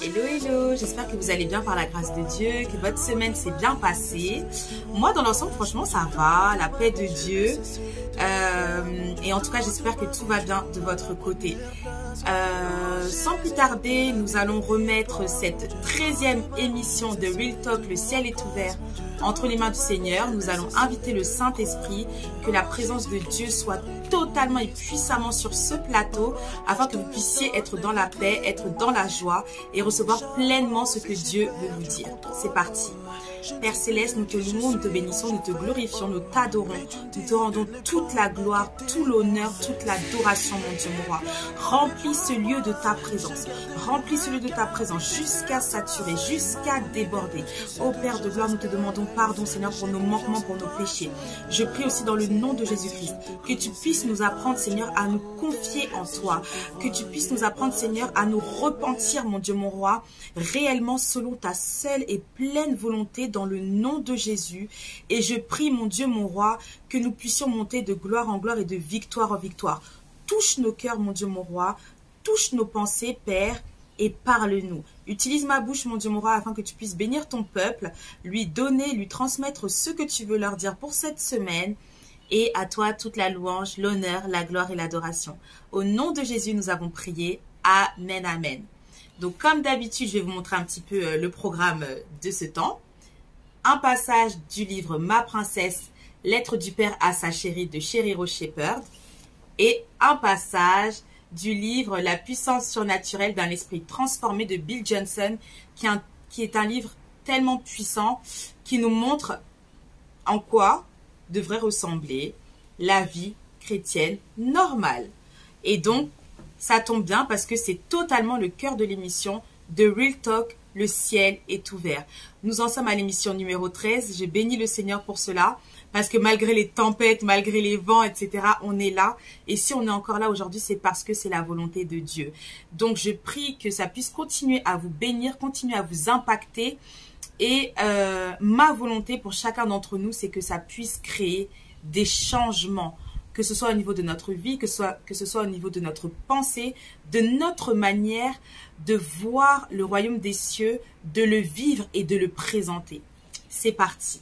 Hello, hello, j'espère que vous allez bien par la grâce de Dieu, que votre semaine s'est bien passée. Moi, dans l'ensemble, franchement, ça va, la paix de Dieu. Et en tout cas, j'espère que tout va bien de votre côté. Sans plus tarder, nous allons remettre cette 13e émission de Real Talk, le ciel est ouvert entre les mains du Seigneur. Nous allons inviter le Saint-Esprit, que la présence de Dieu soit totalement et puissamment sur ce plateau, afin que vous puissiez être dans la paix, être dans la joie et recevoir pleinement ce que Dieu veut vous dire. C'est parti. Père Céleste, nous te louons, nous te bénissons, nous te glorifions, nous t'adorons. Nous te rendons toute la gloire, tout l'honneur, toute l'adoration, mon Dieu, mon roi. Remplis ce lieu de ta présence. Remplis ce lieu de ta présence jusqu'à saturer, jusqu'à déborder. Ô Père de gloire, nous te demandons pardon, Seigneur, pour nos manquements, pour nos péchés. Je prie aussi dans le nom de Jésus-Christ que tu puisses nous apprendre, Seigneur, à nous confier en toi. Que tu puisses nous apprendre, Seigneur, à nous repentir, mon Dieu, mon roi, réellement selon ta seule et pleine volonté, dans le nom de Jésus. Et je prie, mon Dieu, mon roi, que nous puissions monter de gloire en gloire et de victoire en victoire. Touche nos cœurs, mon Dieu, mon roi. Touche nos pensées, Père, et parle-nous. Utilise ma bouche, mon Dieu, mon roi, afin que tu puisses bénir ton peuple, lui donner, lui transmettre ce que tu veux leur dire pour cette semaine. Et à toi, toute la louange, l'honneur, la gloire et l'adoration. Au nom de Jésus, nous avons prié. Amen, amen. Donc, comme d'habitude, je vais vous montrer un petit peu le programme de ce temps. Un passage du livre Ma princesse, lettre du père à sa chérie de Sherry Rose Shepherd. Et un passage du livre La puissance surnaturelle d'un esprit transformé de Bill Johnson, qui est un livre tellement puissant, qui nous montre en quoi devrait ressembler la vie chrétienne normale. Et donc, ça tombe bien parce que c'est totalement le cœur de l'émission de Real Talk, le ciel est ouvert. Nous en sommes à l'émission numéro 13. Je bénis le Seigneur pour cela. Parce que malgré les tempêtes, malgré les vents, etc., on est là. Et si on est encore là aujourd'hui, c'est parce que c'est la volonté de Dieu. Donc, je prie que ça puisse continuer à vous bénir, continuer à vous impacter. Et ma volonté pour chacun d'entre nous, c'est que ça puisse créer des changements. Que ce soit au niveau de notre vie, que ce soit au niveau de notre pensée, de notre manière de voir le royaume des cieux, de le vivre et de le présenter. C'est parti.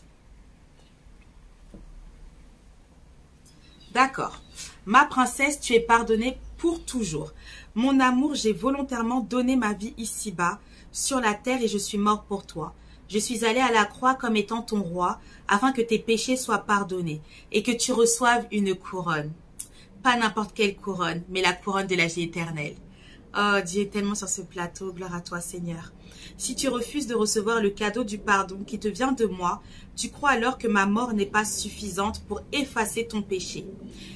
D'accord. Ma princesse, tu es pardonnée pour toujours. Mon amour, j'ai volontairement donné ma vie ici-bas, sur la terre, et je suis mort pour toi. Je suis allée à la croix comme étant ton roi, afin que tes péchés soient pardonnés et que tu reçoives une couronne. Pas n'importe quelle couronne, mais la couronne de la vie éternelle. Oh, Dieu est tellement sur ce plateau, gloire à toi Seigneur. Si tu refuses de recevoir le cadeau du pardon qui te vient de moi, tu crois alors que ma mort n'est pas suffisante pour effacer ton péché.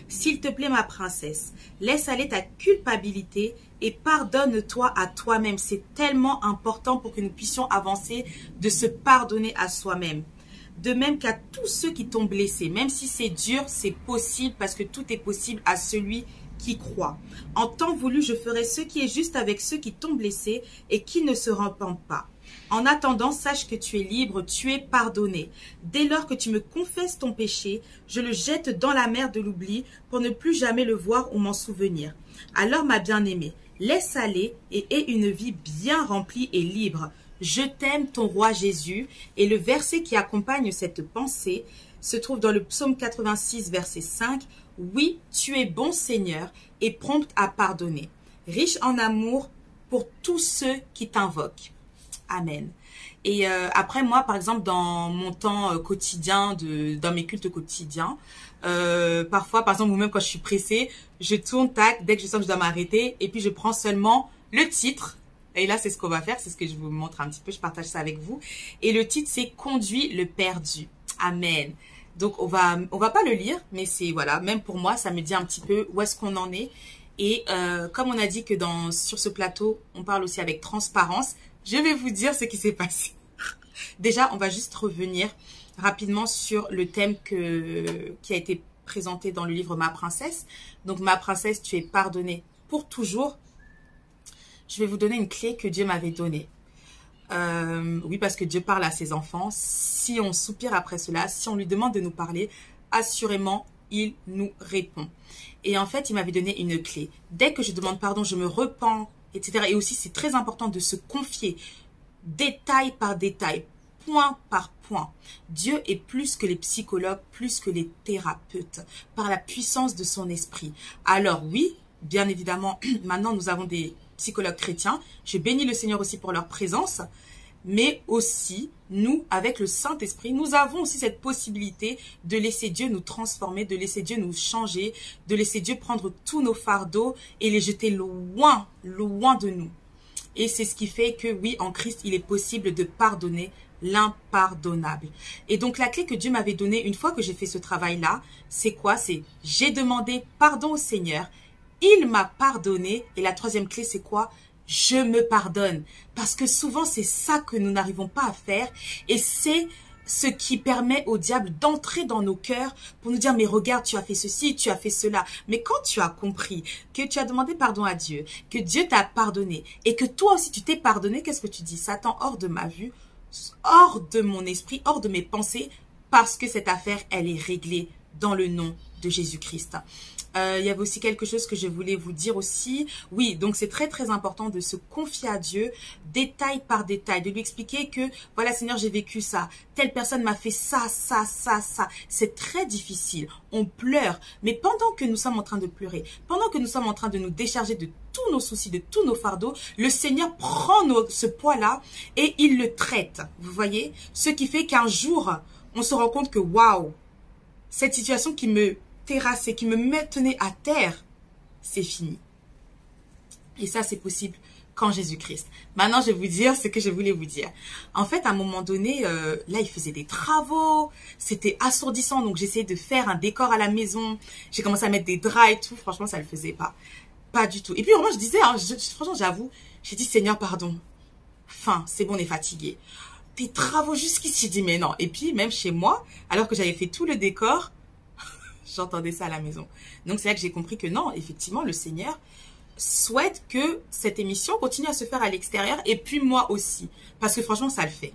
S'il te plaît, ma princesse, laisse aller ta culpabilité et pardonne-toi à toi-même. C'est tellement important pour que nous puissions avancer de se pardonner à soi-même. De même qu'à tous ceux qui t'ont blessé, même si c'est dur, c'est possible parce que tout est possible à celui qui croit. En temps voulu, je ferai ce qui est juste avec ceux qui t'ont blessé et qui ne se repentent pas. En attendant, sache que tu es libre, tu es pardonné. Dès lors que tu me confesses ton péché, je le jette dans la mer de l'oubli pour ne plus jamais le voir ou m'en souvenir. Alors, ma bien-aimée, laisse aller et aie une vie bien remplie et libre. Je t'aime, ton roi Jésus. Et le verset qui accompagne cette pensée se trouve dans le psaume 86, verset 5. Oui, tu es bon Seigneur et prompt à pardonner, riche en amour pour tous ceux qui t'invoquent. Amen. Et après, moi, par exemple, dans mon temps quotidien, dans mes cultes quotidiens, parfois, par exemple, ou même quand je suis pressée, je tourne, tac, dès que je sens que je dois m'arrêter, et puis je prends seulement le titre. Et là, c'est ce qu'on va faire, c'est ce que je vous montre un petit peu, je partage ça avec vous. Et le titre, c'est « Conduis le perdu ». Amen. Donc, on va pas le lire, mais c'est, voilà, même pour moi, ça me dit un petit peu où est-ce qu'on en est. Et comme on a dit que sur ce plateau, on parle aussi avec transparence, je vais vous dire ce qui s'est passé. Déjà, on va juste revenir rapidement sur le thème qui a été présenté dans le livre Ma princesse. Donc, ma princesse, tu es pardonnée pour toujours. Je vais vous donner une clé que Dieu m'avait donnée. Oui, parce que Dieu parle à ses enfants. Si on soupire après cela, si on lui demande de nous parler, assurément, il nous répond. Et en fait, il m'avait donné une clé. Dès que je demande pardon, je me repens etc. Et aussi, c'est très important de se confier détail par détail, point par point. Dieu est plus que les psychologues, plus que les thérapeutes, par la puissance de son esprit. Alors oui, bien évidemment, maintenant nous avons des psychologues chrétiens. Je bénis le Seigneur aussi pour leur présence. Mais aussi, nous, avec le Saint-Esprit, nous avons aussi cette possibilité de laisser Dieu nous transformer, de laisser Dieu nous changer, de laisser Dieu prendre tous nos fardeaux et les jeter loin, loin de nous. Et c'est ce qui fait que, oui, en Christ, il est possible de pardonner l'impardonnable. Et donc, la clé que Dieu m'avait donnée une fois que j'ai fait ce travail-là, c'est quoi? C'est j'ai demandé pardon au Seigneur, il m'a pardonné. Et la troisième clé, c'est quoi? Je me pardonne. Parce que souvent, c'est ça que nous n'arrivons pas à faire. Et c'est ce qui permet au diable d'entrer dans nos cœurs pour nous dire, mais regarde, tu as fait ceci, tu as fait cela. Mais quand tu as compris que tu as demandé pardon à Dieu, que Dieu t'a pardonné et que toi aussi tu t'es pardonné, qu'est-ce que tu dis? Satan, hors de ma vue, hors de mon esprit, hors de mes pensées, parce que cette affaire, elle est réglée dans le nom de Jésus-Christ. Il y avait aussi quelque chose que je voulais vous dire aussi. Oui, donc c'est très très important de se confier à Dieu, détail par détail, de lui expliquer que, voilà Seigneur, j'ai vécu ça, telle personne m'a fait ça, ça, ça, ça. C'est très difficile, on pleure, mais pendant que nous sommes en train de pleurer, pendant que nous sommes en train de nous décharger de tous nos soucis, de tous nos fardeaux, le Seigneur prend ce poids-là et il le traite, vous voyez? Ce qui fait qu'un jour, on se rend compte que, waouh, cette situation qui me terrasser, qui me maintenait à terre, c'est fini. Et ça, c'est possible qu'en Jésus-Christ. Maintenant, je vais vous dire ce que je voulais vous dire. En fait, à un moment donné, là, il faisait des travaux, c'était assourdissant, donc j'essayais de faire un décor à la maison, j'ai commencé à mettre des draps et tout, franchement, ça ne le faisait pas. Pas du tout. Et puis, vraiment, je disais, hein, franchement, j'avoue, j'ai dit, Seigneur, pardon. Enfin, c'est bon, on est fatigué. Tes travaux jusqu'ici, j'ai dit, mais non. Et puis, même chez moi, alors que j'avais fait tout le décor, j'entendais ça à la maison. Donc, c'est là que j'ai compris que non, effectivement, le Seigneur souhaite que cette émission continue à se faire à l'extérieur et puis moi aussi. Parce que franchement, ça le fait.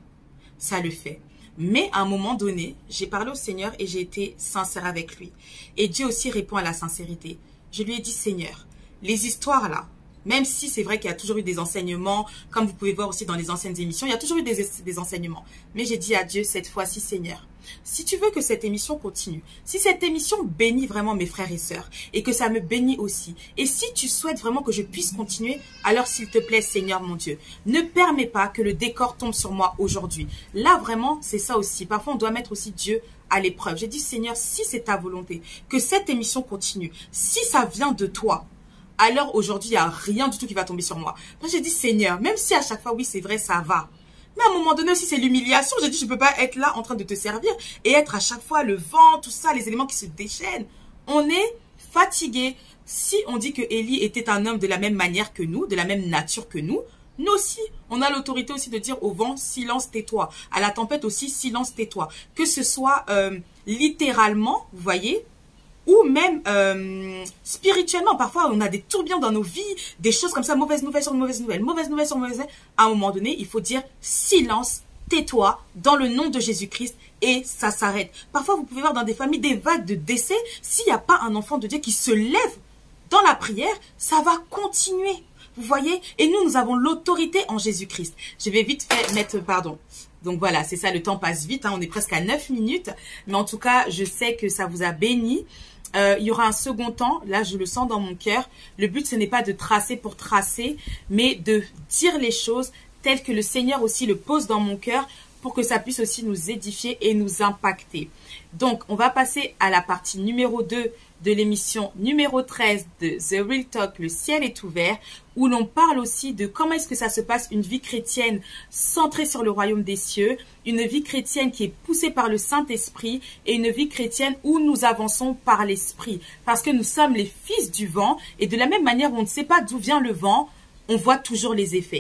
Ça le fait. Mais à un moment donné, j'ai parlé au Seigneur et j'ai été sincère avec lui. Et Dieu aussi répond à la sincérité. Je lui ai dit, Seigneur, les histoires là, même si c'est vrai qu'il y a toujours eu des enseignements, comme vous pouvez voir aussi dans les anciennes émissions, il y a toujours eu des enseignements. Mais j'ai dit à Dieu, cette fois-ci, Seigneur, si tu veux que cette émission continue, si cette émission bénit vraiment mes frères et sœurs, et que ça me bénit aussi, et si tu souhaites vraiment que je puisse continuer, alors s'il te plaît, Seigneur mon Dieu, ne permets pas que le décor tombe sur moi aujourd'hui. Là, vraiment, c'est ça aussi. Parfois, on doit mettre aussi Dieu à l'épreuve. J'ai dit, Seigneur, si c'est ta volonté, que cette émission continue, si ça vient de toi, alors aujourd'hui, il n'y a rien du tout qui va tomber sur moi. Moi, j'ai dit, Seigneur, même si à chaque fois, oui, c'est vrai, ça va. Mais à un moment donné aussi, c'est l'humiliation. J'ai dit, je ne peux pas être là en train de te servir et être à chaque fois le vent, tout ça, les éléments qui se déchaînent. On est fatigué. Si on dit que Élie était un homme de la même manière que nous, de la même nature que nous aussi, on a l'autorité aussi de dire au vent, silence, tais-toi. À la tempête aussi, silence, tais-toi. Que ce soit littéralement, vous voyez, ou même spirituellement. Parfois, on a des tourbillons dans nos vies, des choses comme ça, mauvaise nouvelle sur mauvaise nouvelle, mauvaise nouvelle sur mauvaise nouvelle. À un moment donné, il faut dire silence, tais-toi, dans le nom de Jésus-Christ, et ça s'arrête. Parfois, vous pouvez voir dans des familles des vagues de décès. S'il n'y a pas un enfant de Dieu qui se lève dans la prière, ça va continuer. Vous voyez? Et nous avons l'autorité en Jésus-Christ. Je vais vite fait mettre, pardon. Donc voilà, c'est ça, le temps passe vite, hein, on est presque à 9 minutes. Mais en tout cas, je sais que ça vous a béni. Il y aura un second temps, là je le sens dans mon cœur. Le but, ce n'est pas de tracer pour tracer, mais de dire les choses telles que le Seigneur aussi le pose dans mon cœur pour que ça puisse aussi nous édifier et nous impacter. Donc, on va passer à la partie numéro 2 de l'émission numéro 13 de The Real Talk, le ciel est ouvert, où l'on parle aussi de comment est-ce que ça se passe une vie chrétienne centrée sur le royaume des cieux, une vie chrétienne qui est poussée par le Saint-Esprit et une vie chrétienne où nous avançons par l'Esprit. Parce que nous sommes les fils du vent et de la même manière où on ne sait pas d'où vient le vent, on voit toujours les effets.